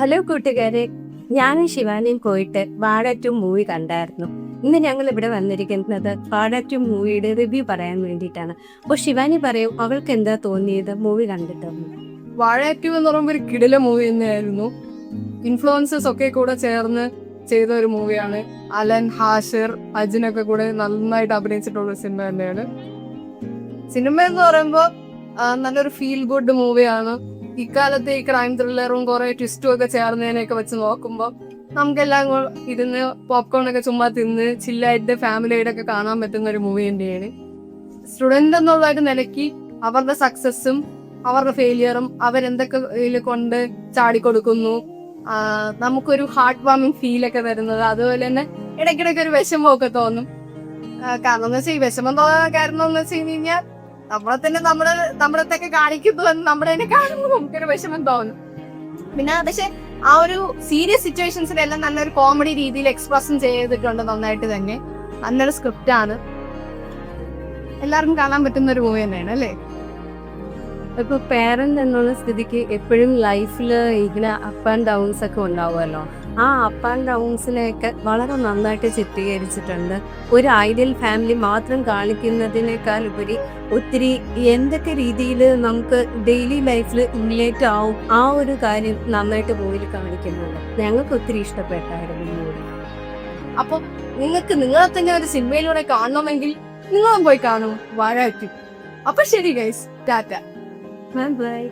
Hello കൂട്ടുകാരെ, ഞാനും ശിവാനിയും പോയിട്ട് വാഴ 2 മൂവി കണ്ടായിരുന്നു. ഇന്ന് ഞങ്ങൾ ഇവിടെ വന്നിരിക്കുന്നത് വാഴ 2 മൂവിയുടെ റിവ്യൂ പറയാൻ വേണ്ടിയിട്ടാണ്. അപ്പോൾ ശിവാനി പറയും അവൾക്ക് എന്താ തോന്നിയത് മൂവി കണ്ടിട്ടൊന്നും. വാഴ 2 എന്ന് പറയുമ്പോൾ ഒരു കിടില മൂവി തന്നെയായിരുന്നു. ഇൻഫ്ലുവൻസേഴ്സ് ഒക്കെ കൂടെ ചേർന്ന് ചെയ്ത ഒരു മൂവിയാണ്. അലൻ, ഹാഷിർ, അജിനൊക്കെ കൂടെ നന്നായിട്ട് അഭിനയിച്ചിട്ടുള്ള സിനിമ തന്നെയാണ്. സിനിമ എന്ന് പറയുമ്പോൾ നല്ലൊരു ഫീൽ ഗുഡ് മൂവിയാണ്. ഇക്കാലത്തെ ഈ ക്രൈം ത്രില്ലറും കുറെ ട്വിസ്റ്റും ഒക്കെ ചേർന്നതിനെയൊക്കെ വെച്ച് നോക്കുമ്പോൾ നമുക്കെല്ലാം ഇരുന്ന് പോപ്കോൺ ഒക്കെ ചുമ്മാ തിന്ന് ചില്ലായിട്ട് ഫാമിലിയായിട്ട് ഒക്കെ കാണാൻ പറ്റുന്ന ഒരു മൂവി തന്നെയാണ്. സ്റ്റുഡന്റ് എന്നുള്ള ഒരു നിലയ്ക്ക് അവരുടെ സക്സസ്സും അവരുടെ ഫെയിലിയറും അവരെന്തൊക്കെ കൊണ്ട് ചാടിക്കൊടുക്കുന്നു, നമുക്കൊരു ഹാർട്ട് വാമിങ് ഫീലൊക്കെ വരുന്നത്. അതുപോലെ തന്നെ ഇടയ്ക്കിടയ്ക്ക് ഒരു വിഷമമൊക്കെ തോന്നും. കാരണം എന്ന് വെച്ചാൽ ഈ വിഷമം തോന്നാൻ കാരണം എന്ന് വെച്ച് കഴിഞ്ഞാൽ നമ്മളെ തന്നെ നമ്മളത്തൊക്കെ കാണിക്കുന്നു എന്ന് നമ്മളെ കാണുമ്പോൾ നമുക്കൊരു വിഷമം തോന്നും. പിന്നെ പക്ഷെ ആ ഒരു സീരിയസ് സിറ്റുവേഷൻസിലെല്ലാം നല്ലൊരു കോമഡി രീതിയിൽ എക്സ്പ്രസും ചെയ്തിട്ടുണ്ട് നന്നായിട്ട് തന്നെ. നല്ലൊരു സ്ക്രിപ്റ്റ് ആണ്, എല്ലാവർക്കും കാണാൻ പറ്റുന്ന ഒരു മൂവി തന്നെയാണ് അല്ലേ. ഇപ്പൊ പേരന്റ് എന്നുള്ള സ്ഥിതിക്ക് എപ്പോഴും ലൈഫിൽ ഇങ്ങനെ അപ്പ് ആൻഡ് ഡൗൺസ് ഒക്കെ ഉണ്ടാവുമല്ലോ. ആ അപ്പ് ആൻഡ് ഡൗൺസിനെയൊക്കെ വളരെ നന്നായിട്ട് ചിത്രീകരിച്ചിട്ടുണ്ട്. ഒരു ഐഡിയൽ ഫാമിലി മാത്രം കാണിക്കുന്നതിനേക്കാൾ ഉപരി ഒത്തിരി എന്തൊക്കെ രീതിയിൽ നമുക്ക് ഡെയിലി ലൈഫിൽ റിലേറ്റ് ആവും ആ ഒരു കാര്യം നന്നായിട്ട് മൂവിയിൽ കാണിക്കുന്നുണ്ട്. ഞങ്ങൾക്ക് ഒത്തിരി ഇഷ്ടപ്പെട്ടായിരുന്നു മൂവി. അപ്പൊ നിങ്ങൾക്ക് നിങ്ങളെ തന്നെ ഒരു സിനിമയിലൂടെ കാണണമെങ്കിൽ നിങ്ങളും പോയി കാണും വാഴ 2. അപ്പൊ ശരി ഗൈസ്, ടാറ്റ. ബൈ.